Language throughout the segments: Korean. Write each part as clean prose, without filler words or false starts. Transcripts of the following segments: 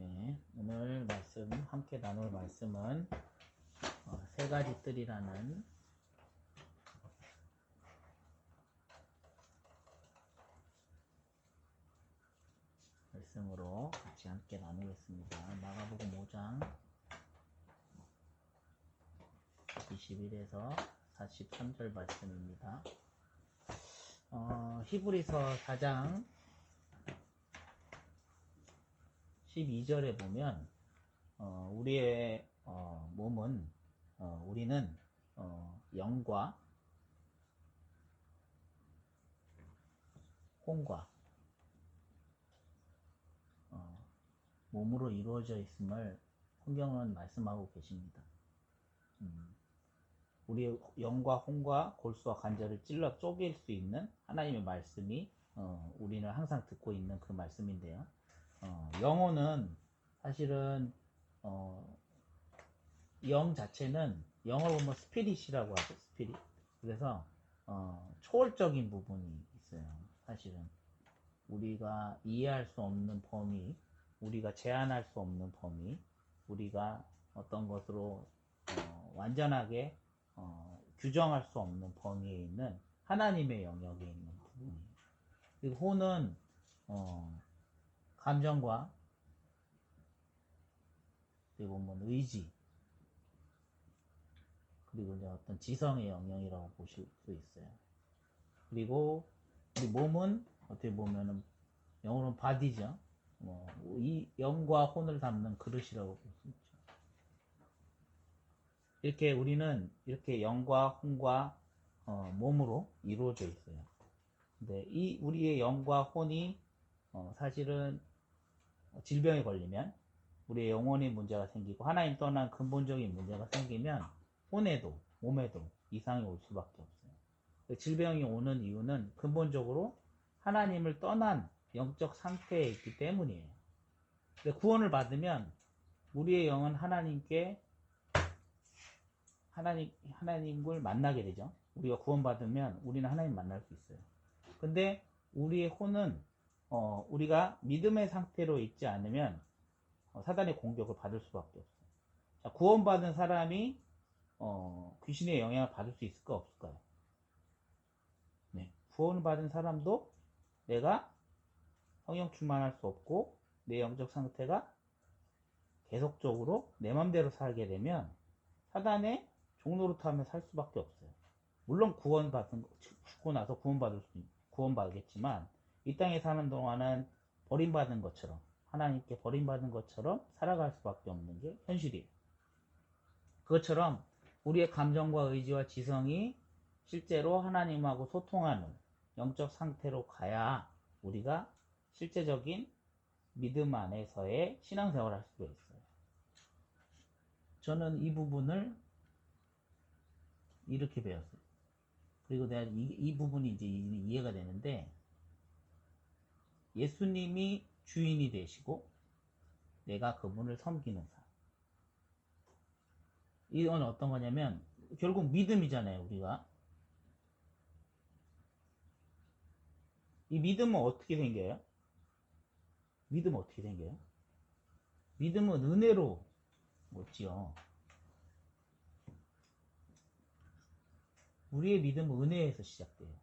네, 오늘 말씀 함께 나눌 말씀은 세 가지 뜰이라는 말씀으로 같이 함께 나누겠습니다. 마가복음 5장 21에서 43절 말씀입니다. 히브리서 4장 12절에 보면 우리의 몸은 우리는 영과 혼과 몸으로 이루어져 있음을 성경은 말씀하고 계십니다. 우리의 영과 혼과 골수와 관절을 찔러 쪼갤 수 있는 하나님의 말씀이 우리는 항상 듣고 있는 그 말씀인데요. 영혼은 사실은 영 자체는 영어로 보면 스피릿이라고 하죠. 스피릿. 그래서 초월적인 부분이 있어요. 사실은 우리가 이해할 수 없는 범위, 우리가 제한할 수 없는 범위, 우리가 어떤 것으로 완전하게 규정할 수 없는 범위에 있는 하나님의 영역에 있는 부분이에요. 그리고 혼은 감정과 그리고 뭐 의지 그리고 이제 어떤 지성의 영역이라고 보실 수 있어요. 그리고 우리 몸은 어떻게 보면은 영어로는 바디죠. 이 영과 혼을 담는 그릇이라고 볼 수 있죠. 이렇게 우리는 이렇게 영과 혼과 몸으로 이루어져 있어요. 근데 이 우리의 영과 혼이 사실은 질병에 걸리면 우리의 영혼에 문제가 생기고 하나님 떠난 근본적인 문제가 생기면 혼에도 몸에도 이상이 올 수밖에 없어요. 질병이 오는 이유는 근본적으로 하나님을 떠난 영적 상태에 있기 때문이에요. 근데 구원을 받으면 우리의 영은 하나님을 만나게 되죠. 우리가 구원받으면 우리는 하나님 만날 수 있어요. 근데 우리의 혼은 우리가 믿음의 상태로 있지 않으면 사단의 공격을 받을 수밖에 없어요. 자, 구원받은 사람이 귀신의 영향을 받을 수 있을까 없을까요? 네, 구원을 받은 사람도 내가 성령 충만할 수 없고 내 영적 상태가 계속적으로 내 맘대로 살게 되면 사단의 종노릇하며 살 수밖에 없어요. 물론 죽고 나서 구원받겠지만 이 땅에 사는 동안은 버림받은 것처럼 하나님께 버림받은 것처럼 살아갈 수밖에 없는 게 현실이에요. 그것처럼 우리의 감정과 의지와 지성이 실제로 하나님하고 소통하는 영적 상태로 가야 우리가 실제적인 믿음 안에서의 신앙생활을 할 수가 있어요. 저는 이 부분을 이렇게 배웠어요. 그리고 내가 이 부분이 이제 이해가 되는데, 예수님이 주인이 되시고 내가 그분을 섬기는 삶. 이건 어떤 거냐면 결국 믿음이잖아요. 우리가 이 믿음은 어떻게 생겨요? 믿음은 어떻게 생겨요? 믿음은 은혜로 얻지요. 우리의 믿음은 은혜에서 시작돼요.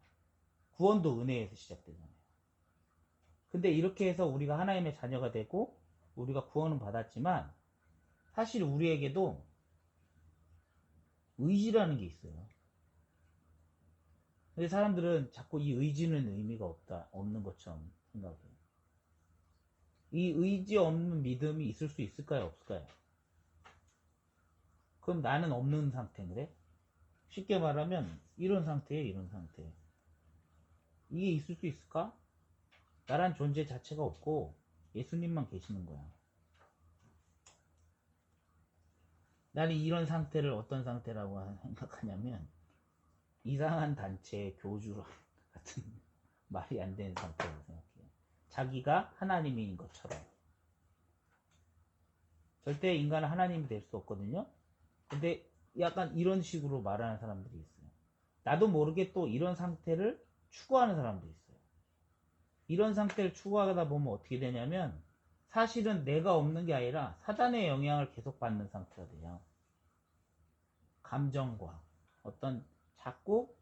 구원도 은혜에서 시작되잖아요. 근데 이렇게 해서 우리가 하나님의 자녀가 되고 우리가 구원은 받았지만 사실 우리에게도 의지라는 게 있어요. 근데 사람들은 자꾸 이 의지는 의미가 없는 것처럼 생각해요. 이 의지 없는 믿음이 있을 수 있을까요? 없을까요? 그럼 나는 없는 상태인데? 쉽게 말하면 이런 상태예요. 이런 상태. 이게 있을 수 있을까? 나란 존재 자체가 없고 예수님만 계시는 거야. 나는 이런 상태를 어떤 상태라고 생각하냐면 이상한 단체의 교주 같은 말이 안 되는 상태라고 생각해요. 자기가 하나님인 것처럼. 절대 인간은 하나님이 될 수 없거든요. 근데 약간 이런 식으로 말하는 사람들이 있어요. 나도 모르게 또 이런 상태를 추구하는 사람도 있어요. 이런 상태를 추구하다 보면 어떻게 되냐면 사실은 내가 없는 게 아니라 사단의 영향을 계속 받는 상태가 돼요. 감정과 어떤 자꾸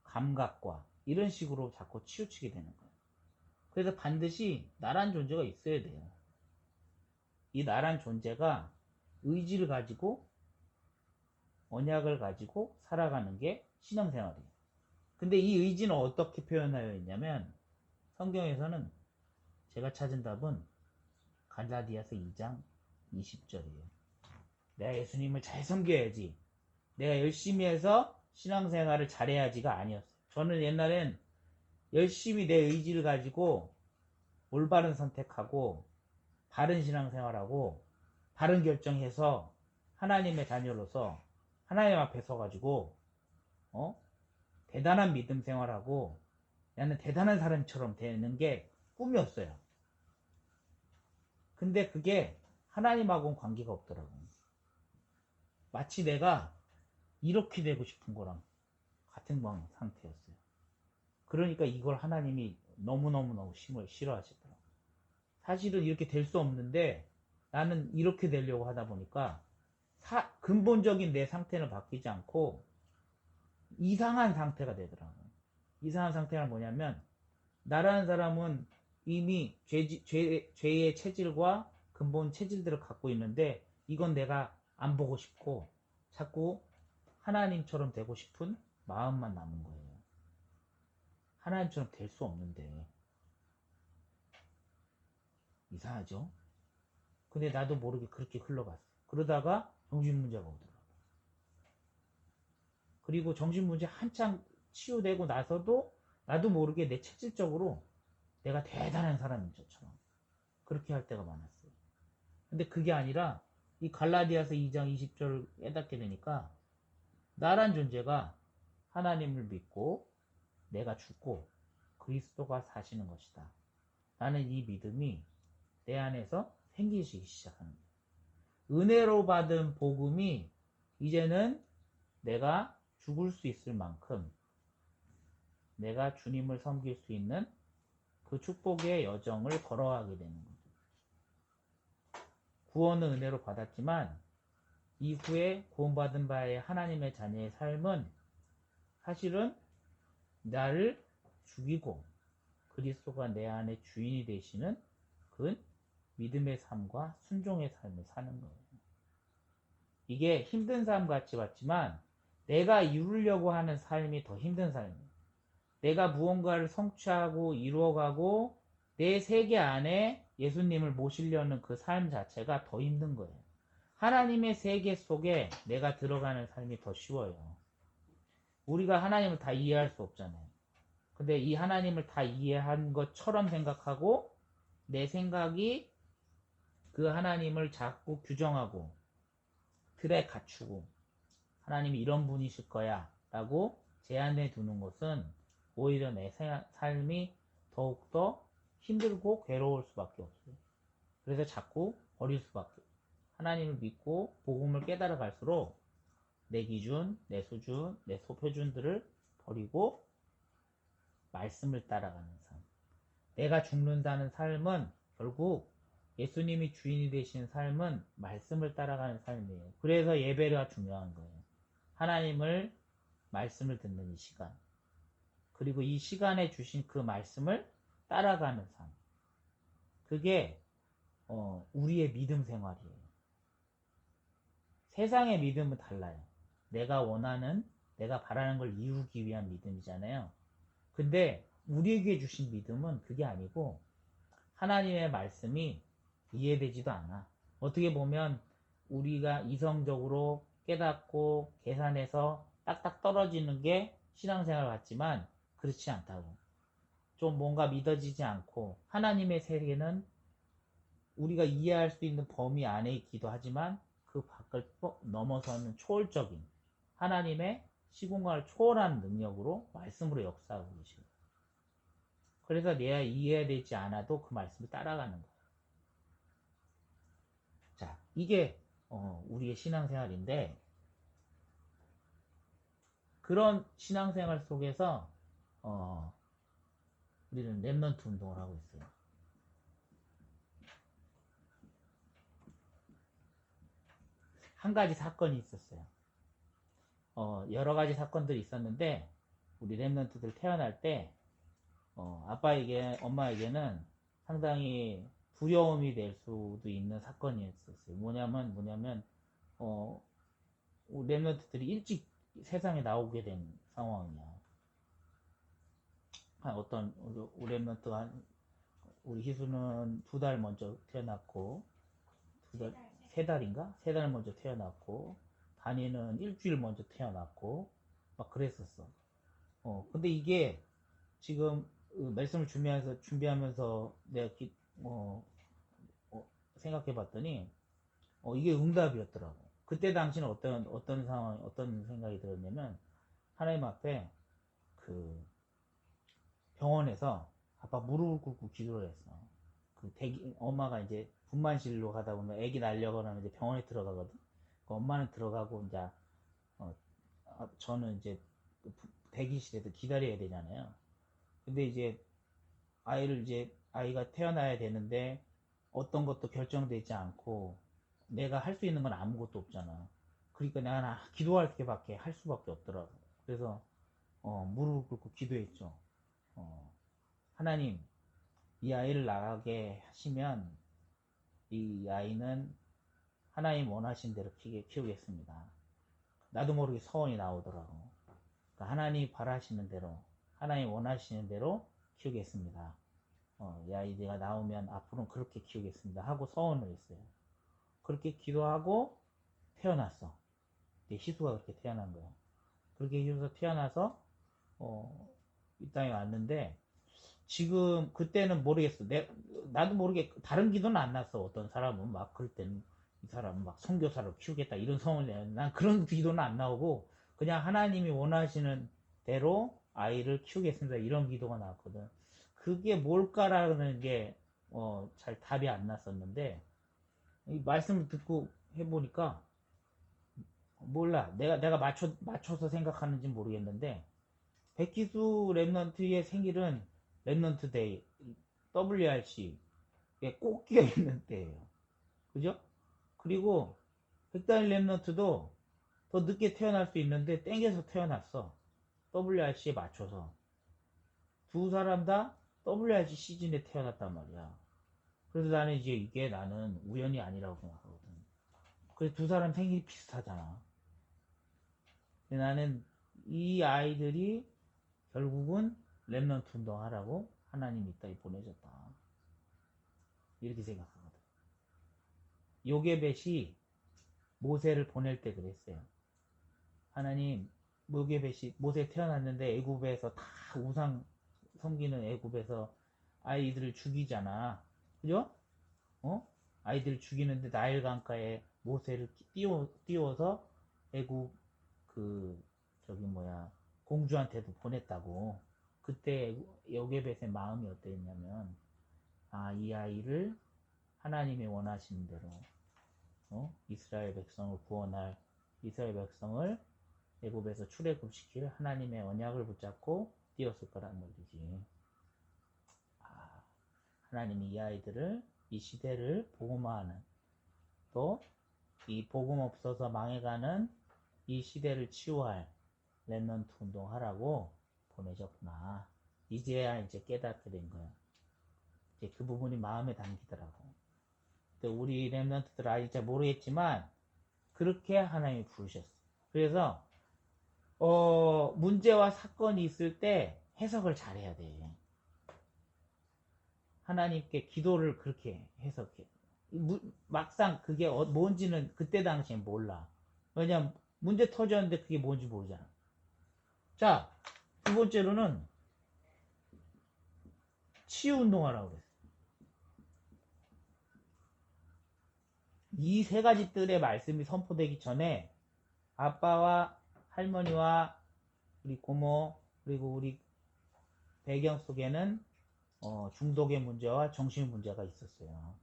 감각과 이런 식으로 자꾸 치우치게 되는 거예요. 그래서 반드시 나란 존재가 있어야 돼요. 이 나란 존재가 의지를 가지고 언약을 가지고 살아가는 게 신앙생활이에요. 근데 이 의지는 어떻게 표현하여 있냐면 성경에서는 제가 찾은 답은 갈라디아서 2장 20절이에요. 내가 예수님을 잘 섬겨야지, 내가 열심히 해서 신앙생활을 잘해야지가 아니었어요. 저는 옛날엔 열심히 내 의지를 가지고 올바른 선택하고 바른 신앙생활하고 바른 결정해서 하나님의 자녀로서 하나님 앞에 서가지고 대단한 믿음 생활하고 나는 대단한 사람처럼 되는 게 꿈이었어요. 근데 그게 하나님하고는 관계가 없더라고요. 마치 내가 이렇게 되고 싶은 거랑 같은 상태였어요. 그러니까 이걸 하나님이 너무너무너무 싫어하시더라고요. 사실은 이렇게 될 수 없는데 나는 이렇게 되려고 하다 보니까 근본적인 내 상태는 바뀌지 않고 이상한 상태가 되더라고요. 이상한 상태가 뭐냐면 나라는 사람은 이미 죄의 체질과 근본 체질들을 갖고 있는데 이건 내가 안 보고 싶고 자꾸 하나님처럼 되고 싶은 마음만 남은 거예요. 하나님처럼 될 수 없는데 이상하죠? 근데 나도 모르게 그렇게 흘러갔어. 그러다가 정신문제가 오더라고. 그리고 정신문제 한창 치유되고 나서도 나도 모르게 내 체질적으로 내가 대단한 사람인 것처럼 그렇게 할 때가 많았어요. 근데 그게 아니라 이 갈라디아서 2장 20절을 깨닫게 되니까 나란 존재가 하나님을 믿고 내가 죽고 그리스도가 사시는 것이다. 나는 이 믿음이 내 안에서 생기기 시작하는 거예요. 은혜로 받은 복음이 이제는 내가 죽을 수 있을 만큼 내가 주님을 섬길 수 있는 그 축복의 여정을 걸어가게 되는 거죠. 구원은 은혜로 받았지만 이후에 구원받은 바의 하나님의 자녀의 삶은 사실은 나를 죽이고 그리스도가 내 안에 주인이 되시는 그 믿음의 삶과 순종의 삶을 사는 거예요. 이게 힘든 삶 같이 봤지만 내가 이루려고 하는 삶이 더 힘든 삶이에요. 내가 무언가를 성취하고 이루어가고 내 세계 안에 예수님을 모시려는 그 삶 자체가 더 힘든 거예요. 하나님의 세계 속에 내가 들어가는 삶이 더 쉬워요. 우리가 하나님을 다 이해할 수 없잖아요. 근데 이 하나님을 다 이해한 것처럼 생각하고 내 생각이 그 하나님을 자꾸 규정하고 틀에 갖추고 하나님이 이런 분이실 거야 라고 제안해 두는 것은 오히려 내 삶이 더욱더 힘들고 괴로울 수밖에 없어요. 그래서 자꾸 버릴 수밖에 없어요. 하나님을 믿고 복음을 깨달아 갈수록 내 기준, 내 수준, 내 표준들을 버리고 말씀을 따라가는 삶. 내가 죽는다는 삶은 결국 예수님이 주인이 되신 삶은 말씀을 따라가는 삶이에요. 그래서 예배가 중요한 거예요. 하나님을 말씀을 듣는 이 시간. 그리고 이 시간에 주신 그 말씀을 따라가는 삶. 그게 우리의 믿음 생활이에요. 세상의 믿음은 달라요. 내가 원하는, 내가 바라는 걸 이루기 위한 믿음이잖아요. 근데 우리에게 주신 믿음은 그게 아니고 하나님의 말씀이 이해되지도 않아. 어떻게 보면 우리가 이성적으로 깨닫고 계산해서 딱딱 떨어지는 게 신앙생활 같지만 그렇지 않다고. 좀 뭔가 믿어지지 않고 하나님의 세계는 우리가 이해할 수 있는 범위 안에 있기도 하지만 그 밖을 넘어서는 초월적인 하나님의 시공간을 초월하는 능력으로 말씀으로 역사하고 계시고 그래서 내가 이해되지 않아도 그 말씀을 따라가는 거예요. 자, 이게 우리의 신앙생활인데 그런 신앙생활 속에서 우리는 렘넌트 운동을 하고 있어요. 한 가지 사건이 있었어요. 여러 가지 사건들이 있었는데 우리 랩런트들 태어날 때 아빠에게 엄마에게는 상당히 두려움이 될 수도 있는 사건이었었어요. 뭐냐면 랩런트들이 일찍 세상에 나오게 된 상황이야. 어떤 우리 랩런트가 우리 희수는 2달 먼저 태어났고 3달인가? 3달 먼저 태어났고 다니는 일주일 먼저 태어났고 막 그랬었어. 근데 이게 지금 말씀을 준비하면서 내가 생각해 봤더니 이게 응답이었더라고. 그때 당시는 어떤 상황, 어떤 생각이 들었냐면 하나님 앞에 그 병원에서 아빠 무릎을 꿇고 기도를 했어. 엄마가 이제 분만실로 가다 보면 애기 날려거나 이제 병원에 들어가거든. 엄마는 들어가고 이제 저는 이제 대기실에서 기다려야 되잖아요. 근데 이제 아이가 태어나야 되는데 어떤 것도 결정되지 않고 내가 할 수 있는 건 아무것도 없잖아. 그러니까 내가 기도할 게밖에 할 수밖에 없더라고. 그래서 무릎을 꿇고 기도했죠. 하나님, 이 아이를 낳게 하시면 이 아이는 하나님 원하신 대로 키우겠습니다. 나도 모르게 서원이 나오더라고. 그러니까 하나님 바라시는 대로, 하나님 원하시는 대로 키우겠습니다. 이 아이가 나오면 앞으로는 그렇게 키우겠습니다. 하고 서원을 했어요. 그렇게 기도하고 태어났어. 희수가 그렇게 태어난 거야. 그렇게 해서 태어나서 이 땅에 왔는데 지금 그때는 모르겠어. 나도 모르게 다른 기도는 안 났어. 어떤 사람은 막 그럴 때는 이 사람은 막 선교사로 키우겠다 이런 소원을 내. 난 그런 기도는 안 나오고 그냥 하나님이 원하시는 대로 아이를 키우겠습니다. 이런 기도가 나왔거든. 그게 뭘까라는 게 잘 답이 안 났었는데 이 말씀을 듣고 해보니까 몰라. 내가 맞춰서 생각하는지 모르겠는데 백기수 랩넌트의 생일은 랩넌트 데이 WRC 꼭 끼어있는 때예요. 그죠? 그리고 백단일 랩넌트도 더 늦게 태어날 수 있는데 땡겨서 태어났어. WRC에 맞춰서. 두 사람 다 WRC 시즌에 태어났단 말이야. 그래서 나는 이게 나는 우연이 아니라고 생각하거든. 그래서 두 사람 생일이 비슷하잖아. 근데 나는 이 아이들이 결국은 랩넌트 운동하라고 하나님이 이따위 보내줬다. 이렇게 생각하거든. 요게벳이 모세를 보낼 때 그랬어요. 하나님, 모세 태어났는데 애굽에서 다 우상 섬기는 애굽에서 아이들을 죽이잖아. 그죠? 아이들을 죽이는데 나일 강가에 모세를 띄워서 애굽 공주한테도 보냈다고. 그때 요게벳의 마음이 어땠냐면 이 아이를 하나님이 원하시는 대로 이스라엘 백성을 구원할 이스라엘 백성을 애굽에서 출애굽시킬 하나님의 언약을 붙잡고 띄웠을 거란 말이지. 하나님이 이 아이들을 이 시대를 복음화하는 또 이 복음 없어서 망해가는 이 시대를 치유할 랩넌트 운동하라고 보내셨구나. 이제야 이제 깨닫게 된 거야. 이제 그 부분이 마음에 담기더라고. 우리 랩넌트들 아직 잘 모르겠지만 그렇게 하나님이 부르셨어. 그래서 문제와 사건이 있을 때 해석을 잘해야 돼. 하나님께 기도를 그렇게 해석해. 막상 그게 뭔지는 그때 당시엔 몰라. 왜냐면 문제 터졌는데 그게 뭔지 모르잖아. 자, 두 번째로는 치유 운동하라고 그랬어. 이 세 가지 뜰의 말씀이 선포되기 전에 아빠와 할머니와 우리 고모 그리고 우리 배경 속에는 중독의 문제와 정신의 문제가 있었어요.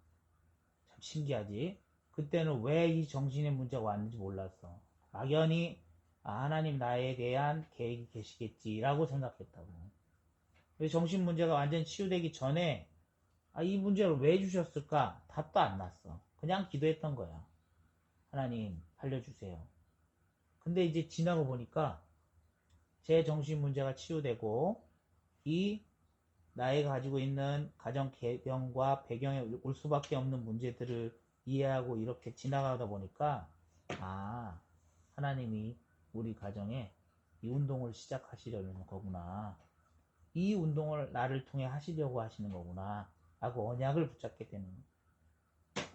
참 신기하지? 그때는 왜 이 정신의 문제가 왔는지 몰랐어. 막연히 하나님 나에 대한 계획이 계시겠지라고 생각했다고. 정신 문제가 완전히 치유되기 전에 이 문제를 왜 주셨을까? 답도 안 났어. 그냥 기도했던 거야. 하나님 살려주세요. 근데 이제 지나고 보니까 제 정신 문제가 치유되고 이 나의 가지고 있는 가정 개병과 배경에 올 수밖에 없는 문제들을 이해하고 이렇게 지나가다 보니까 아, 하나님이 우리 가정에 이 운동을 시작하시려는 거구나. 이 운동을 나를 통해 하시려고 하시는 거구나 하고 언약을 붙잡게 되는 거예요.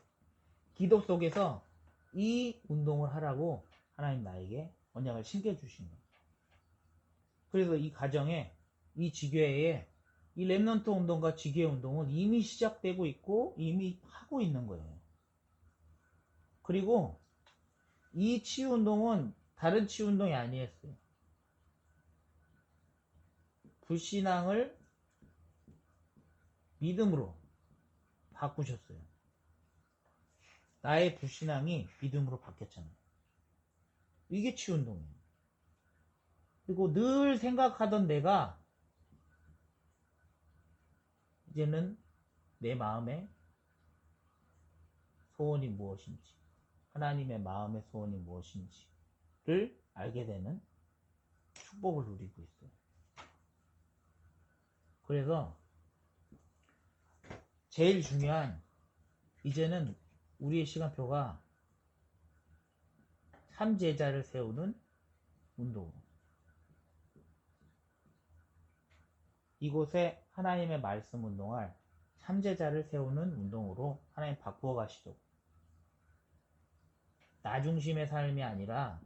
기도 속에서 이 운동을 하라고 하나님 나에게 언약을 심겨주신 거예요. 그래서 이 가정에 이 지교회에 이 렘넌트 운동과 지교회 운동은 이미 시작되고 있고 이미 하고 있는 거예요. 그리고 이 치유 운동은 다른 치유 운동이 아니었어요. 불신앙을 믿음으로 바꾸셨어요. 나의 불신앙이 믿음으로 바뀌었잖아요. 이게 치유 운동이에요. 그리고 늘 생각하던 내가 이제는 내 마음의 소원이 무엇인지, 하나님의 마음의 소원이 무엇인지를 알게 되는 축복을 누리고 있어요. 그래서 제일 중요한 이제는 우리의 시간표가 3제자를 세우는 운동. 이곳에 하나님의 말씀 운동할 3제자를 세우는 운동으로 하나님 바꾸어 가시죠. 나 중심의 삶이 아니라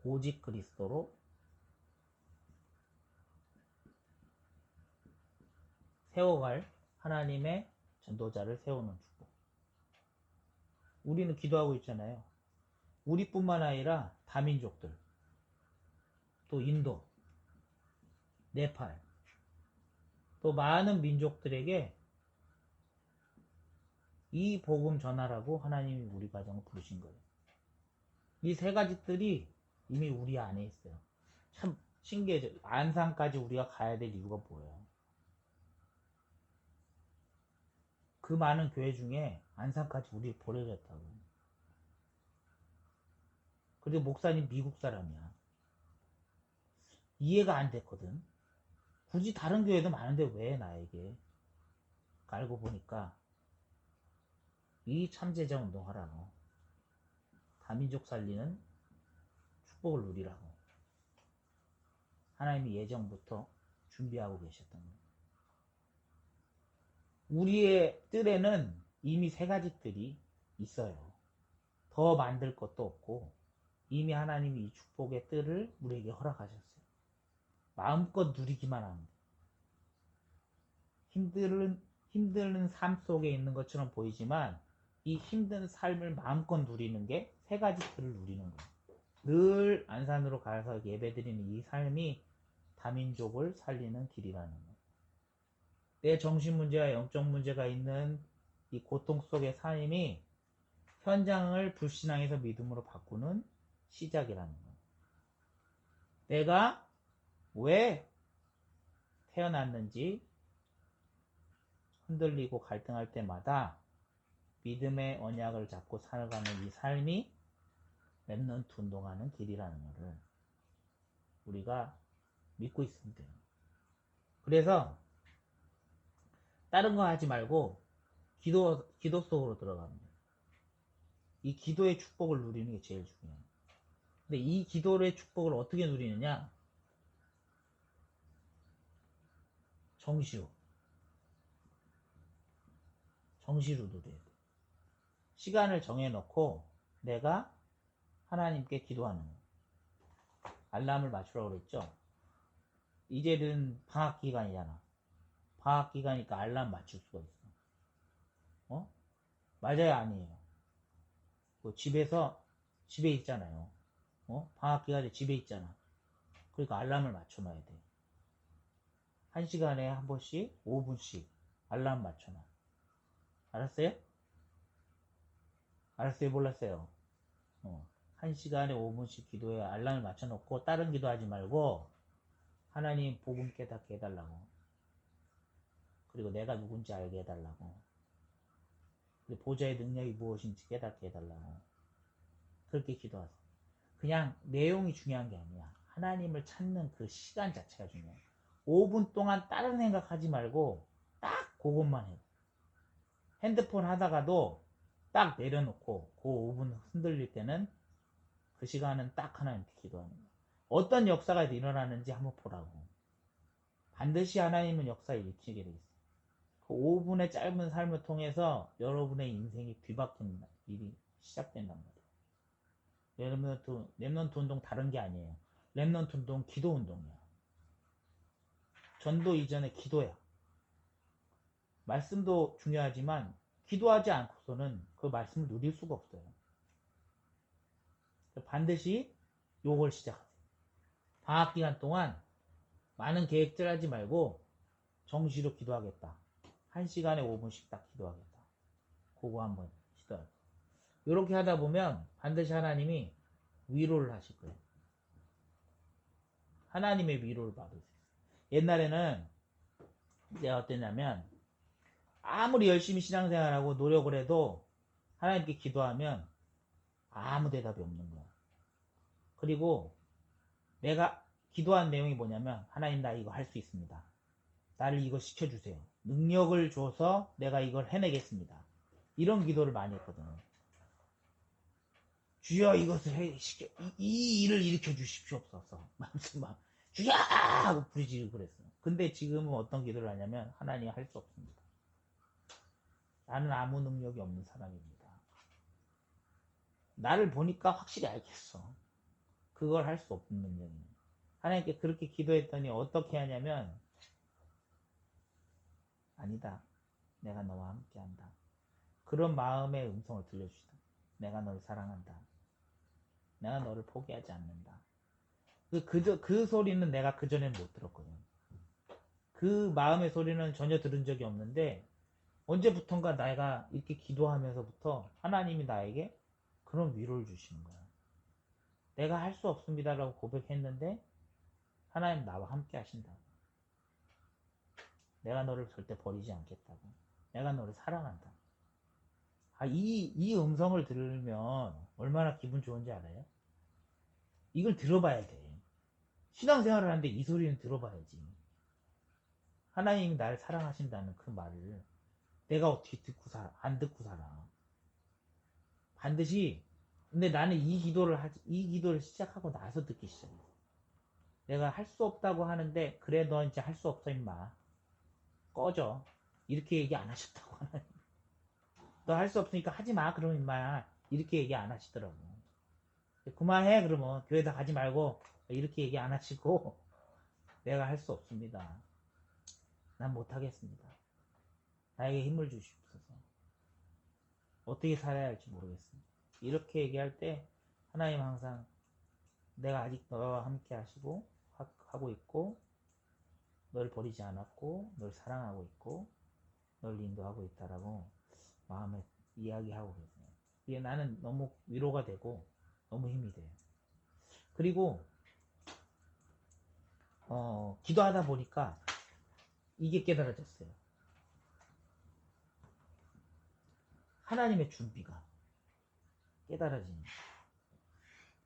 오직 그리스도로 세워갈 하나님의 전도자를 세우는 축복. 우리는 기도하고 있잖아요. 우리뿐만 아니라 다민족들, 또 인도, 네팔, 또 많은 민족들에게 이 복음 전하라고 하나님이 우리 가정을 부르신 거예요. 이 세 가지 뜰이 이미 우리 안에 있어요. 참 신기해져. 안산까지 우리가 가야 될 이유가 뭐예요? 그 많은 교회 중에 안산까지 우리 보내졌다고. 그리고 목사님 미국 사람이야. 이해가 안 됐거든. 굳이 다른 교회도 많은데 왜 나에게? 알고 보니까 이 참제자 운동하라고. 다민족 살리는 축복을 누리라고. 하나님이 예정부터 준비하고 계셨던 거예요. 우리의 뜰에는 이미 세 가지 뜰이 있어요. 더 만들 것도 없고 이미 하나님이 이 축복의 뜰을 우리에게 허락하셨어요. 마음껏 누리기만 하면 돼요. 힘든 삶 속에 있는 것처럼 보이지만 이 힘든 삶을 마음껏 누리는 게 세 가지 뜰을 누리는 거예요. 늘 안산으로 가서 예배드리는 이 삶이 다민족을 살리는 길이라는 거예요. 내 정신 문제와 영적 문제가 있는 이 고통 속의 삶이 현장을 불신앙에서 믿음으로 바꾸는 시작이라는 거예요. 내가 왜 태어났는지 흔들리고 갈등할 때마다 믿음의 언약을 잡고 살아가는 이 삶이 렘넌트 운동하는 길이라는 것을 우리가 믿고 있으면 돼요. 그래서 다른 거 하지 말고 기도 속으로 들어가면 돼요. 이 기도의 축복을 누리는 게 제일 중요해요. 근데 이 기도의 축복을 어떻게 누리느냐? 정시로 누려야 돼. 시간을 정해놓고 내가 하나님께 기도하는 거예요. 알람을 맞추라고 그랬죠? 이제는 방학 기간이잖아. 방학 기간이니까 알람 맞출 수가 있어. 맞아요, 아니에요? 집에 있잖아요. 방학 기간에 집에 있잖아. 그러니까 알람을 맞춰놔야 돼. 1시간에 한 번씩 5분씩 알람 맞춰놔. 알았어요? 알았어요? 몰랐어요? 1시간에 5분씩 기도해 알람을 맞춰놓고 다른 기도하지 말고 하나님 복음 깨닫게 해달라고. 그리고 내가 누군지 알게 해달라고. 보좌의 능력이 무엇인지 깨닫게 해달라고. 그렇게 기도하세요. 그냥 내용이 중요한 게 아니야. 하나님을 찾는 그 시간 자체가 중요해. 5분 동안 다른 생각하지 말고 딱 그것만 해. 핸드폰 하다가도 딱 내려놓고 그 5분 흔들릴 때는 그 시간은 딱 하나님께 기도하는 거야. 어떤 역사가 일어나는지 한번 보라고. 반드시 하나님은 역사를 일으키게 돼 있어. 그 5분의 짧은 삶을 통해서 여러분의 인생이 뒤바뀌는 일이 시작된단 말이에요. 렘넌트 운동 다른 게 아니에요. 렘넌트 운동 기도 운동이야. 전도 이전에 기도야. 말씀도 중요하지만 기도하지 않고서는 그 말씀을 누릴 수가 없어요. 반드시 요걸 시작하세요. 방학 기간 동안 많은 계획들 하지 말고 정시로 기도하겠다. 1시간에 5분씩 딱 기도하겠다. 그거 한번 시도하세요. 이렇게 하다 보면 반드시 하나님이 위로를 하실 거예요. 하나님의 위로를 받을 수 있어요. 옛날에는 내가 어땠냐면 아무리 열심히 신앙생활하고 노력을 해도 하나님께 기도하면 아무 대답이 없는 거야. 그리고 내가 기도한 내용이 뭐냐면 하나님 나 이거 할 수 있습니다. 나를 이거 시켜주세요. 능력을 줘서 내가 이걸 해내겠습니다. 이런 기도를 많이 했거든요. 주여 이것을 이 일을 일으켜 주십시옵소서. 막 주여 하고 부르짖고 그랬어요. 근데 지금은 어떤 기도를 하냐면 하나님 할 수 없습니다. 나는 아무 능력이 없는 사람입니다. 나를 보니까 확실히 알겠어. 그걸 할 수 없는 능력이에요. 하나님께 그렇게 기도했더니 어떻게 하냐면 아니다. 내가 너와 함께한다. 그런 마음의 음성을 들려주시다. 내가 너를 사랑한다. 내가 너를 포기하지 않는다. 그 소리는 내가 그전에는 못 들었거든. 그 마음의 소리는 전혀 들은 적이 없는데 언제부턴가 내가 이렇게 기도하면서부터 하나님이 나에게 그런 위로를 주시는 거야. 내가 할 수 없습니다라고 고백했는데 하나님 나와 함께 하신다고. 내가 너를 절대 버리지 않겠다고. 내가 너를 사랑한다. 이 음성을 들으면 얼마나 기분 좋은지 알아요? 이걸 들어봐야 돼. 신앙생활을 하는데 이 소리는 들어봐야지. 하나님이 나를 사랑하신다는 그 말을 내가 어떻게 안 듣고 살아. 반드시, 근데 나는 이 기도를 시작하고 나서 듣기 시작해. 내가 할 수 없다고 하는데, 그래, 너 이제 할 수 없어, 임마. 꺼져. 이렇게 얘기 안 하셨다고 하나님. 너 할 수 없으니까 하지 마, 그럼 임마. 이렇게 얘기 안 하시더라고. 그만해, 그러면. 교회 다 가지 말고. 이렇게 얘기 안 하시고, 내가 할 수 없습니다. 난 못하겠습니다. 나에게 힘을 주시옵소서. 어떻게 살아야 할지 모르겠습니다. 이렇게 얘기할 때 하나님 항상 내가 아직 너와 함께 하고 있고 널 버리지 않았고 널 사랑하고 있고 널 인도하고 있다라고 마음에 이야기하고 계세요. 이게 나는 너무 위로가 되고 너무 힘이 돼요. 그리고 기도하다 보니까 이게 깨달아졌어요. 하나님의 준비가 깨달아지는 거예요.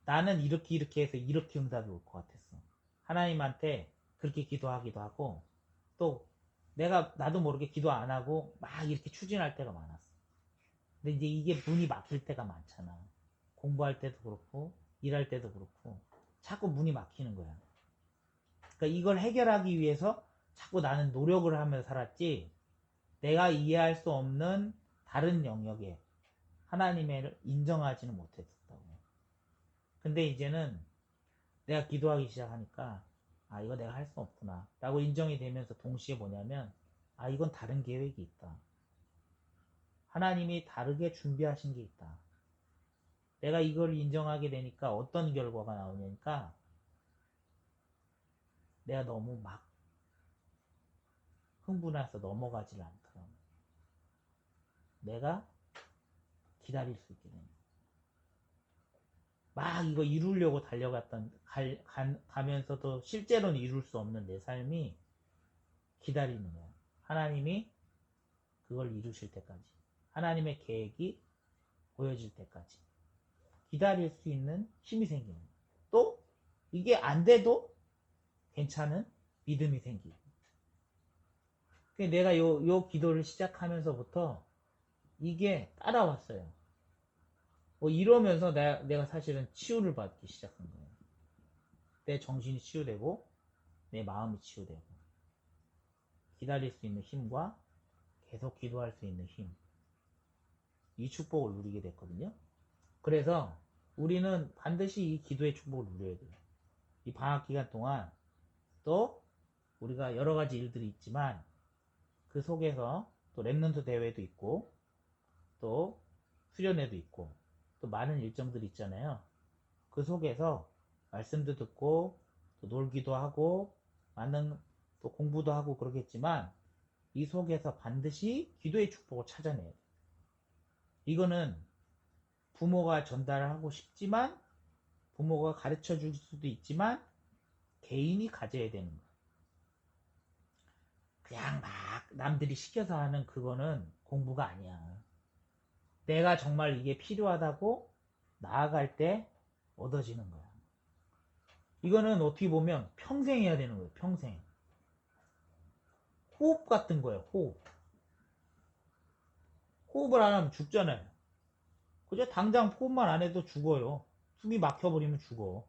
나는 이렇게 해서 이렇게 응답이 올 것 같았어. 하나님한테 그렇게 기도하기도 하고 또 나도 모르게 기도 안 하고 막 이렇게 추진할 때가 많았어. 근데 이제 이게 문이 막힐 때가 많잖아. 공부할 때도 그렇고 일할 때도 그렇고 자꾸 문이 막히는 거야. 그러니까 이걸 해결하기 위해서 자꾸 나는 노력을 하면서 살았지 내가 이해할 수 없는 다른 영역에 하나님을 인정하지는 못했었다고. 근데 이제는 내가 기도하기 시작하니까 이거 내가 할 수 없구나 라고 인정이 되면서 동시에 뭐냐면 이건 다른 계획이 있다. 하나님이 다르게 준비하신 게 있다. 내가 이걸 인정하게 되니까 어떤 결과가 나오냐니까 내가 너무 막 흥분해서 넘어가질 않더라고. 내가 기다릴 수 있게 됩니다. 막 이거 이루려고 달려갔던 가면서도 실제로는 이룰 수 없는 내 삶이 기다리는 거야. 하나님이 그걸 이루실 때까지. 하나님의 계획이 보여질 때까지 기다릴 수 있는 힘이 생기는 거예요. 또 이게 안 돼도 괜찮은 믿음이 생기고. 내가 요 기도를 시작하면서부터 이게 따라왔어요. 이러면서 내가 사실은 치유를 받기 시작한 거예요. 내 정신이 치유되고 내 마음이 치유되고 기다릴 수 있는 힘과 계속 기도할 수 있는 힘, 이 축복을 누리게 됐거든요. 그래서 우리는 반드시 이 기도의 축복을 누려야 돼요. 이 방학 기간 동안 또 우리가 여러 가지 일들이 있지만 그 속에서 또 랩넌트 대회도 있고 또 수련회도 있고 또 많은 일정들이 있잖아요. 그 속에서 말씀도 듣고 또 놀기도 하고 많은 또 공부도 하고 그러겠지만 이 속에서 반드시 기도의 축복을 찾아내야 돼요. 이거는 부모가 전달하고 싶지만 부모가 가르쳐 줄 수도 있지만 개인이 가져야 되는 거예요. 그냥 막 남들이 시켜서 하는 그거는 공부가 아니야. 내가 정말 이게 필요하다고 나아갈 때 얻어지는 거야. 이거는 어떻게 보면 평생 해야 되는 거예요. 평생. 호흡 같은 거예요. 호흡. 호흡을 안 하면 죽잖아요. 그죠? 당장 호흡만 안 해도 죽어요. 숨이 막혀버리면 죽어.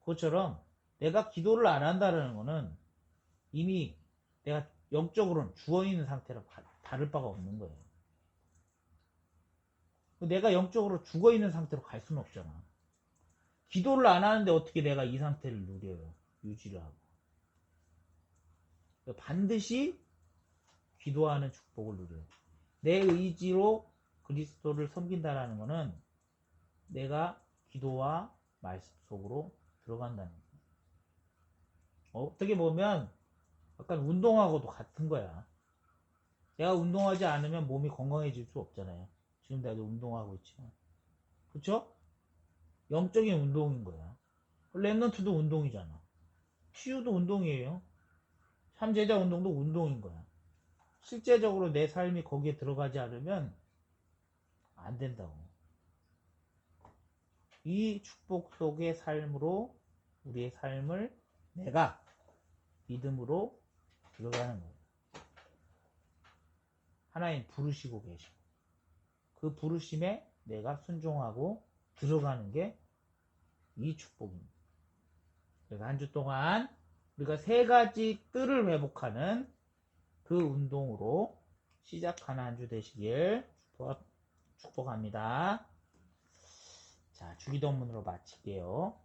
그것처럼 내가 기도를 안 한다는 거는 이미 내가 영적으로는 죽어있는 상태로 다를 바가 없는 거예요. 내가 영적으로 죽어있는 상태로 갈 수는 없잖아. 기도를 안 하는데 어떻게 내가 이 상태를 누려요. 유지를 하고. 반드시 기도하는 축복을 누려요. 내 의지로 그리스도를 섬긴다라는 것은 내가 기도와 말씀 속으로 들어간다는 거예요. 어떻게 보면 약간 운동하고도 같은 거야. 내가 운동하지 않으면 몸이 건강해질 수 없잖아요. 지금 나도 운동하고 있지만. 그쵸? 영적인 운동인 거야. 랩넌트도 운동이잖아. 치유도 운동이에요. 삼제자 운동도 운동인 거야. 실제적으로 내 삶이 거기에 들어가지 않으면 안 된다고. 이 축복 속의 삶으로 우리의 삶을 내가 믿음으로 들어가는 거예요. 하나님 부르시고 계시고 그 부르심에 내가 순종하고 들어가는 게 이 축복입니다. 그래서 한 주 동안 우리가 세 가지 뜰을 회복하는 그 운동으로 시작하는 한 주 되시길 축복합니다. 자, 주기도문으로 마칠게요.